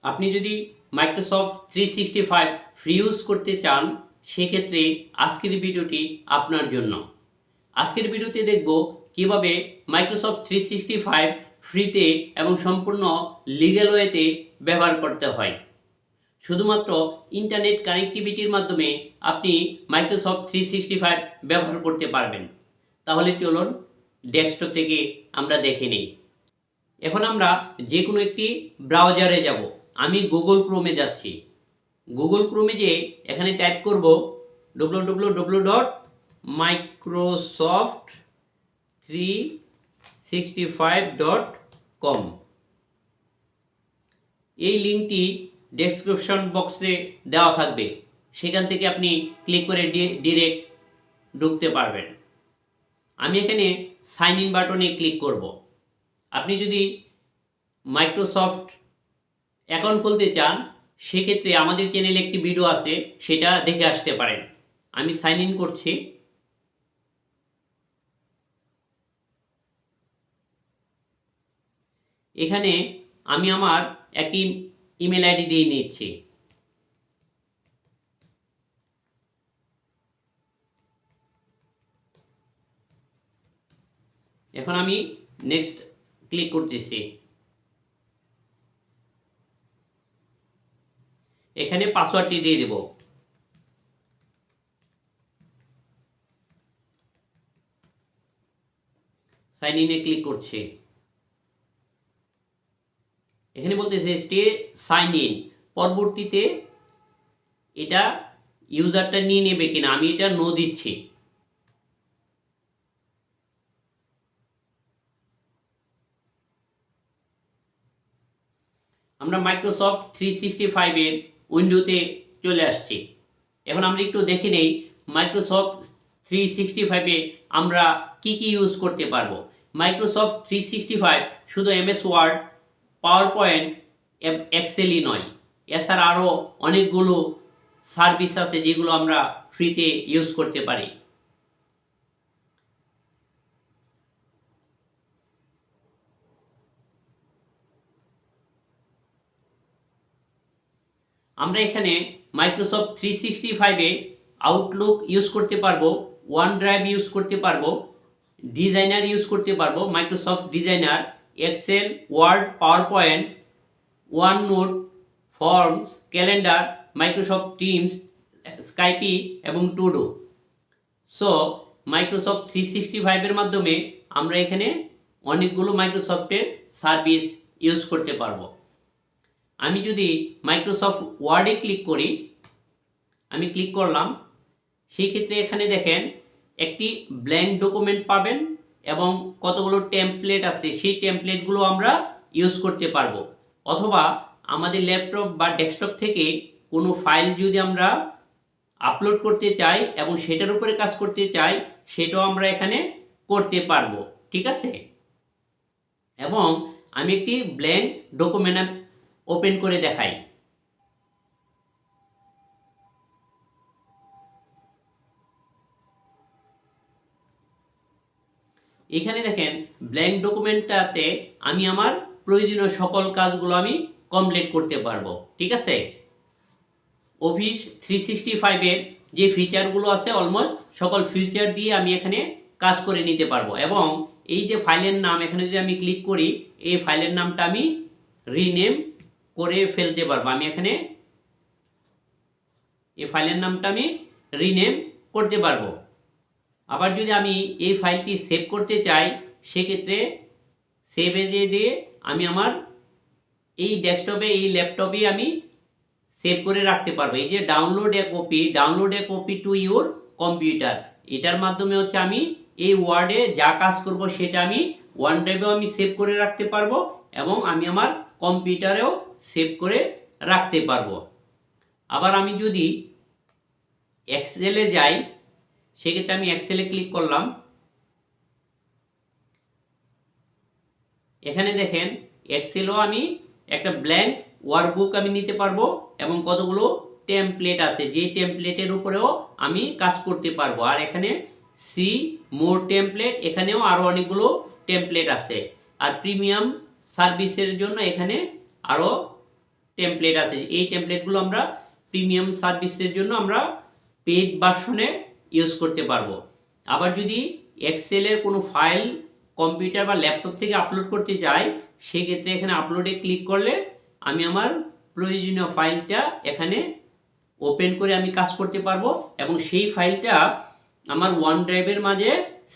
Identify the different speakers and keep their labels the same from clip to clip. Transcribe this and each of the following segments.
Speaker 1: আপনি যদি Microsoft 365 free use করতে চান সেক্ষেত্রে আজকের ভিডিওটি আপনার জন্য। আজকের ভিডিওতে দেখব কিভাবে মাইক্রোসফট 365 ফ্রিতে এবং সম্পূর্ণ লিগ্যাল ওয়েতে ব্যবহার করতে হয়। শুধুমাত্র ইন্টারনেট কানেক্টিভিটির মাধ্যমে আপনি মাইক্রোসফট 365 ব্যবহার করতে পারবেন। তাহলে চলুন ডেস্কটপ থেকে আমরা দেখে নিই। এখন আমরা যে কোনো একটি ব্রাউজারে যাব। আমি গুগল ক্রোমে যাচ্ছি। গুগল ক্রোমে যেয়ে এখানে টাইপ করব www.microsoft365.com। এই লিঙ্কটি ডেসক্রিপশন বক্সে দেওয়া থাকবে, সেখান থেকে আপনি ক্লিক করে ডিরেক্ট ঢুকতে পারবেন। আমি এখানে সাইন ইন বাটনে ক্লিক করব। আপনি যদি মাইক্রোসফট অ্যাকাউন্ট খুলতে চান সেক্ষেত্রে আমাদের চ্যানেলে একটি ভিডিও আছে, সেটা দেখে আসতে পারেন। আমি সাইন ইন করছি। এখানে আমি আমার একটি ইমেল আইডি দিয়ে নিচ্ছি। এখন আমি নেক্সট ক্লিক করতেছি। এখানে পাসওয়ার্ডটি দিয়ে দেব। সাইন ইনে ক্লিক করছি। এখানে বলতেছে স্টে সাইন ইন। পরবর্তীতে এটা ইউজারটা নিয়ে নেবে কিনা, আমি এটা নো দিচ্ছি। আমরা মাইক্রোসফট 365 এর উইন্ডোতে চলে আসছি। এখন আমরা একটু দেখে নেই মাইক্রোসফট 365 এ আমরা কি ইউজ করতে পারবো। মাইক্রোসফট 365 শুধু এমএস ওয়ার্ড, পাওয়ার পয়েন্ট, এক্সেলই নয়, এছাড়া আরও অনেকগুলো সার্ভিস আছে যেগুলো আমরা ফ্রিতে ইউজ করতে পারি। আমরা এখানে মাইক্রোসফট 365 এ আউটলুক ইউজ করতে পারবো, ওয়ান ড্রাইভ ইউজ করতে পারবো, ডিজাইনার ইউজ করতে পারবো, Microsoft Designer, Excel, Word, PowerPoint, OneNote, Forms, calendar, Microsoft Teams, Skype এবং টুডো। সো মাইক্রোসফট 365 এর মাধ্যমে আমরা এখানে অনেকগুলো মাইক্রোসফটের সার্ভিস ইউজ করতে পারবো। আমি যদি মাইক্রোসফট ওয়ার্ডে ক্লিক করি, আমি ক্লিক করলাম, সেই ক্ষেত্রে এখানে দেখেন একটি ব্ল্যাঙ্ক ডকুমেন্ট পাবেন এবং কতগুলো টেমপ্লেট আছে, সেই টেমপ্লেটগুলো আমরা ইউজ করতে পারবো। অথবা আমাদের ল্যাপটপ বা ডেস্কটপ থেকে কোনো ফাইল যদি আমরা আপলোড করতে চাই এবং সেটার উপরে কাজ করতে চাই, সেটাও আমরা এখানে করতে পারবো। ঠিক আছে, এবং আমি একটি ব্ল্যাঙ্ক ডকুমেন্ট ওপেন করে দেখাই। এখানে দেখেন ব্ল্যাঙ্ক ডকুমেন্টটাতে আমি আমার প্রয়োজনীয় সকল কাজগুলো আমি কমপ্লিট করতে পারবো। ঠিক আছে, অফিস 365 এর যে ফিচারগুলো আছে অলমোস্ট সকল ফিচার দিয়ে আমি এখানে কাজ করে নিতে পারবো। এবং এই যে ফাইলের নাম, এখানে যদি আমি ক্লিক করি, এই ফাইলের নামটা আমি রিনেম করে ফেলতে পারবো। আমি এখানে এই ফাইলের নামটা আমি রিনেম করতে পারবো। আবার যদি আমি এই ফাইলটি সেভ করতে চাই সেক্ষেত্রে সেভ এজে দিয়ে আমি আমার এই ডেস্কটপে, এই ল্যাপটপে আমি সেভ করে রাখতে পারবো। এই যে download A copy to your computer, এটার মাধ্যমে হচ্ছে আমি এই ওয়ার্ডে যা কাজ করব সেটা আমি ওয়ান ড্রাইভেও আমি সেভ করে রাখতে পারবো এবং আমি আমার কম্পিউটারেও সেভ করে রাখতে পারবো। আবার আমি যদি এক্সেলে যাই সেক্ষেত্রে আমি এক্সেলে ক্লিক করলাম। এখানে দেখেন এক্সেলও আমি একটা ব্ল্যাঙ্ক ওয়ার্কবুক আমি নিতে পারবো এবং কতগুলো টেমপ্লেট আছে, যে টেমপ্লেটের উপরেও আমি কাজ করতে পারবো। আর এখানে সি মোর টেমপ্লেট, এখানেও আরও অনেকগুলো টেমপ্লেট আছে। আর প্রিমিয়াম সার্ভিসের জন্য এখানে আরও টেমপ্লেট আছে, এই টেমপ্লেটগুলো আমরা প্রিমিয়াম সার্ভিসের জন্য আমরা পেইড ভার্সনে ইউজ করতে পারবো। আবার যদি এক্সেলের কোনো ফাইল কম্পিউটার বা ল্যাপটপ থেকে আপলোড করতে চাই, সেক্ষেত্রে এখানে আপলোডে ক্লিক করলে আমি আমার প্রয়োজনীয় ফাইলটা এখানে ওপেন করে আমি কাজ করতে পারবো এবং সেই ফাইলটা আমার ওয়ান ড্রাইভের মাঝে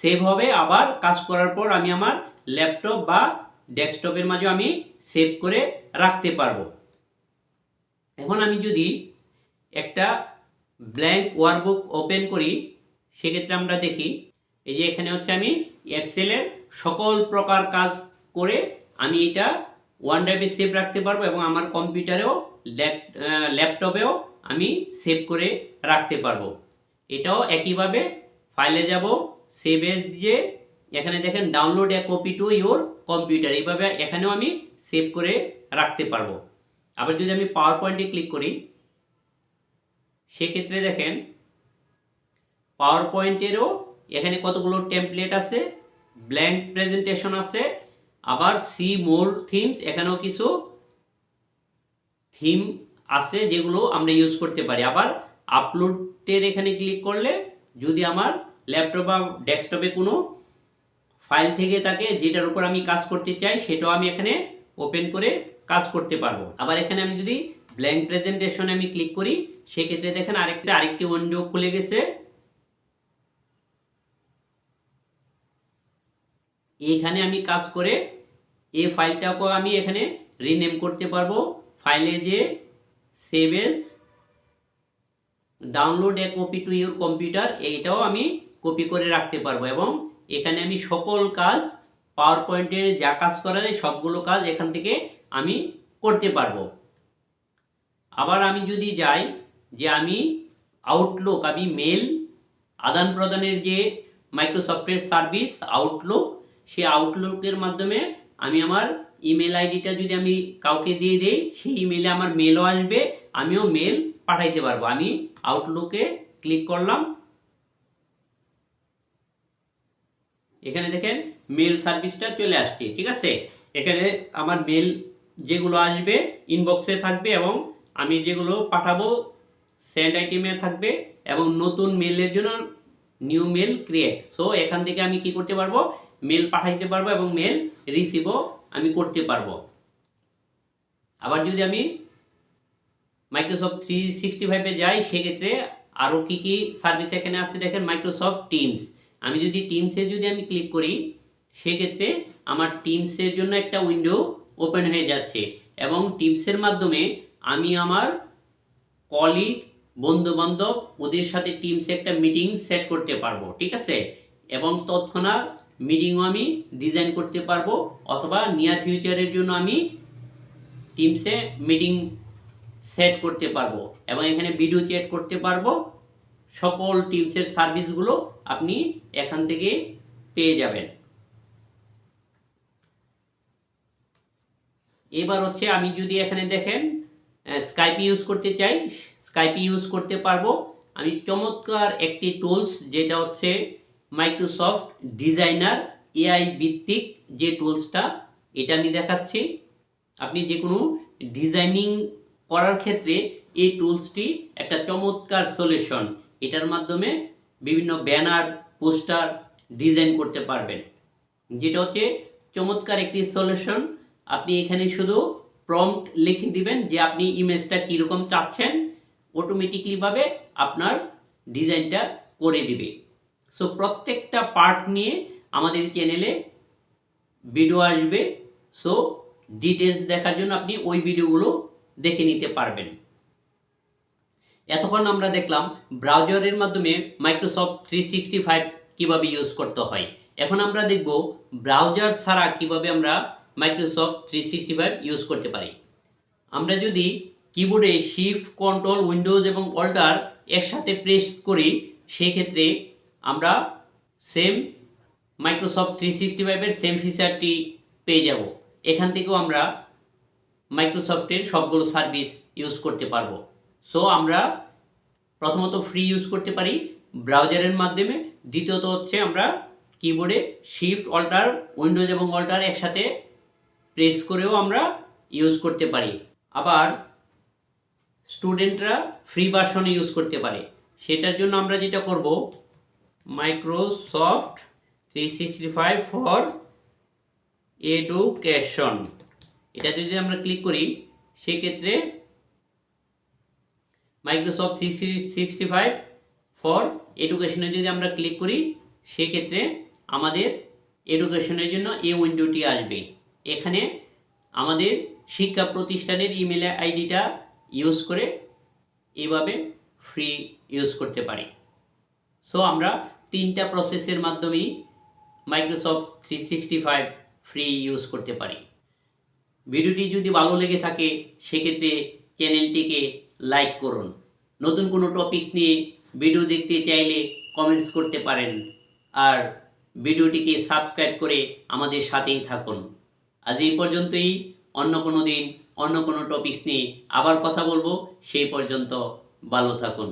Speaker 1: সেভ হবে। আবার কাজ করার পর আমি আমার ল্যাপটপ বা ডেস্কটপের মাঝে আমি সেভ করে রাখতে পারবো। এখন আমি যদি একটা ব্ল্যাঙ্ক ওয়ার্কবুক ওপেন করি, সেক্ষেত্রে আমরা দেখি এই যে এখানে হচ্ছে আমি এক্সেলের সকল প্রকার কাজ করে আমি এটা ওয়ান ড্রাইভে সেভ রাখতে পারবো এবং আমার কম্পিউটারেও ল্যাপটপেও আমি সেভ করে রাখতে পারবো। এটাও একইভাবে ফাইলে যাব, সেভ এজ দিয়ে এখানে দেখেন download A copy to your computer, এইভাবে এখানেও আমি সেভ করে রাখতে পারবো। আবার যদি আমি পাওয়ার পয়েন্টে ক্লিক করি, সেক্ষেত্রে দেখেন পাওয়ার পয়েন্টেরও এখানে কতগুলো টেমপ্লেট আছে, ব্ল্যাঙ্ক প্রেজেন্টেশন আছে, আবার সি মোর থিমস, এখানেও কিছু থিম আছে যেগুলো আমরা ইউজ করতে পারি। আবার আপলোডের এখানে ক্লিক করলে যদি আমার ল্যাপটপ বা ডেস্কটপে কোনো ফাইল থেকে থাকে যেটার উপর আমি কাজ করতে চাই, সেটাও আমি এখানে ওপেন করে কাজ করতে পারবো। আবার এখানে আমি যদি ব্ল্যাঙ্ক প্রেজেন্টেশনে আমি ক্লিক করি, সেক্ষেত্রে দেখেন আরেকটি উইন্ডো খুলে গেছে। এইখানে আমি কাজ করে এই ফাইলটাকেও আমি এখানে রিনেম করতে পারবো। ফাইলে যে save age download A copy to your computer, এইটাও আমি কপি করে রাখতে পারবো এবং এখানে আমি সকল কাজ পাওয়ার পয়েন্টের যা কাজ করা যায় সবগুলো কাজ এখান থেকে আমি করতে পারবো। আবার আমি যদি যাই যে আমি আউটলুক, আমি মেল আদান প্রদানের যে মাইক্রোসফটের সার্ভিস আউটলুক, সেই আউটলুকের মাধ্যমে আমি আমার ইমেল আইডিটা যদি আমি কাউকে দিয়ে দিই, সেই ইমেলে আমার মেলও আসবে, আমিও মেল পাঠাইতে পারবো। আমি আউটলুকে ক্লিক করলাম, এখানে দেখেন মেল সার্ভিসটা চলে আসছে। ঠিক আছে, এখানে আমার মেল যেগুলো আসবে ইনবক্সে থাকবে এবং আমি যেগুলো পাঠাবো সেন্ড আইটেমে থাকবে এবং নতুন মেলের জন্য নিউ মেল ক্রিয়েট। সো এখান থেকে আমি কি করতে পারবো, মেল পাঠাইতে পারবো এবং মেল রিসিভও আমি করতে পারবো। আবার যদি আমি মাইক্রোসফট 365-এ যাই, সেক্ষেত্রে আরও কি কি সার্ভিস এখানে আছে দেখেন, মাইক্রোসফট টিমস। আমি যদি টিমসে যদি আমি ক্লিক করি, সেক্ষেত্রে আমার টিমসের জন্য একটা উইন্ডো ওপেন হয়ে যাচ্ছে এবং টিমসের মাধ্যমে আমি আমার কলিগ, বন্ধুবান্ধব ওদের সাথে টিমসে একটা মিটিং সেট করতে পারবো। ঠিক আছে, এবং তৎক্ষণাৎ মিটিংও আমি ডিজাইন করতে পারবো, অথবা নিয়ার ফিউচারের জন্য আমি টিমসে মিটিং সেট করতে পারবো এবং এখানে ভিডিও চ্যাট করতে পারবো। সকল টিমসের সার্ভিসগুলো আপনি এখান থেকে পেয়ে যাবেন। এবার হচ্ছে আমি যদি এখানে দেখেন স্কাইপ ইউজ করতে চাই, স্কাইপ ইউজ করতে পারবো। আমি চমৎকার একটি টুলস, যেটা হচ্ছে মাইক্রোসফট ডিজাইনার এআই ভিত্তিক যে টুলসটা, এটা আমি দেখাচ্ছি। আপনি যে কোনো ডিজাইনিং করার ক্ষেত্রে এই টুলসটি একটা চমৎকার সলিউশন। এটার মাধ্যমে বিভিন্ন ব্যানার, পোস্টার ডিজাইন করতে পারবেন, যেটা হচ্ছে চমৎকার একটি সলিউশন। আপনি এখানে শুধু প্রম্পট লিখে দিবেন যে আপনি ইমেজটা কীরকম চাচ্ছেন, অটোমেটিকলিভাবে আপনার ডিজাইনটা করে দিবে। সো প্রত্যেকটা পার্ট নিয়ে আমাদের চ্যানেলে ভিডিও আসবে। সো ডিটেলস দেখার জন্য আপনি ওই ভিডিওগুলো দেখে নিতে পারবেন। এতক্ষণ আমরা দেখলাম ব্রাউজারের মাধ্যমে মাইক্রোসফট 365 কিভাবে ইউজ করতে হয়। এখন আমরা দেখব ব্রাউজার ছাড়া কিভাবে আমরা মাইক্রোসফট 365 ইউজ করতে পারি। আমরা যদি কিবোর্ডে শিফট, কন্ট্রোল, উইন্ডোজ এবং অল্টার একসাথে প্রেস করি, সেক্ষেত্রে আমরা সেম মাইক্রোসফট 365-এর সেম ফিচারটি পেয়ে যাব। এখান থেকেও আমরা মাইক্রোসফটের সবগুলো সার্ভিস ইউজ করতে পারবো। সো আমরা প্রথমত ফ্রি ইউজ করতে পারি ব্রাউজারের মাধ্যমে, দ্বিতীয়ত হচ্ছে আমরা কিবোর্ডে শিফট, অল্টার, উইন্ডোজ এবং অল্টার একসাথে প্রেস করেও আমরা ইউজ করতে পারি। আবার স্টুডেন্টরা ফ্রি ভার্সনে ইউজ করতে পারে। সেটার জন্য আমরা যেটা করব, মাইক্রোসফট 365 ফর এডুকেশন, এটা যদি আমরা ক্লিক করি সেক্ষেত্রে মাইক্রোসফট 365 ফর এডুকেশনে যদি আমরা ক্লিক করি সেক্ষেত্রে আমাদের এডুকেশনের জন্য এই উইন্ডোটি আসবে। এখানে আমাদের শিক্ষা প্রতিষ্ঠানের ইমেল আইডিটা ইউজ করে এইভাবে ফ্রি ইউজ করতে পারি। সো আমরা 3টা প্রসেসের মাধ্যমেই মাইক্রোসফট 365 ফ্রি ইউজ করতে পারি। ভিডিওটি যদি ভালো লেগে থাকে সেক্ষেত্রে চ্যানেলটিকে লাইক করুন। নতুন কোনো টপিকস নিয়ে ভিডিও দেখতে চাইলে কমেন্টস করতে পারেন, আর ভিডিওটিকে সাবস্ক্রাইব করে আমাদের সাথেই থাকুন। আজ এই পর্যন্তই। অন্য কোনো দিন অন্য কোনো টপিকস নিয়ে আবার কথা বলবো। সেই পর্যন্ত ভালো থাকুন।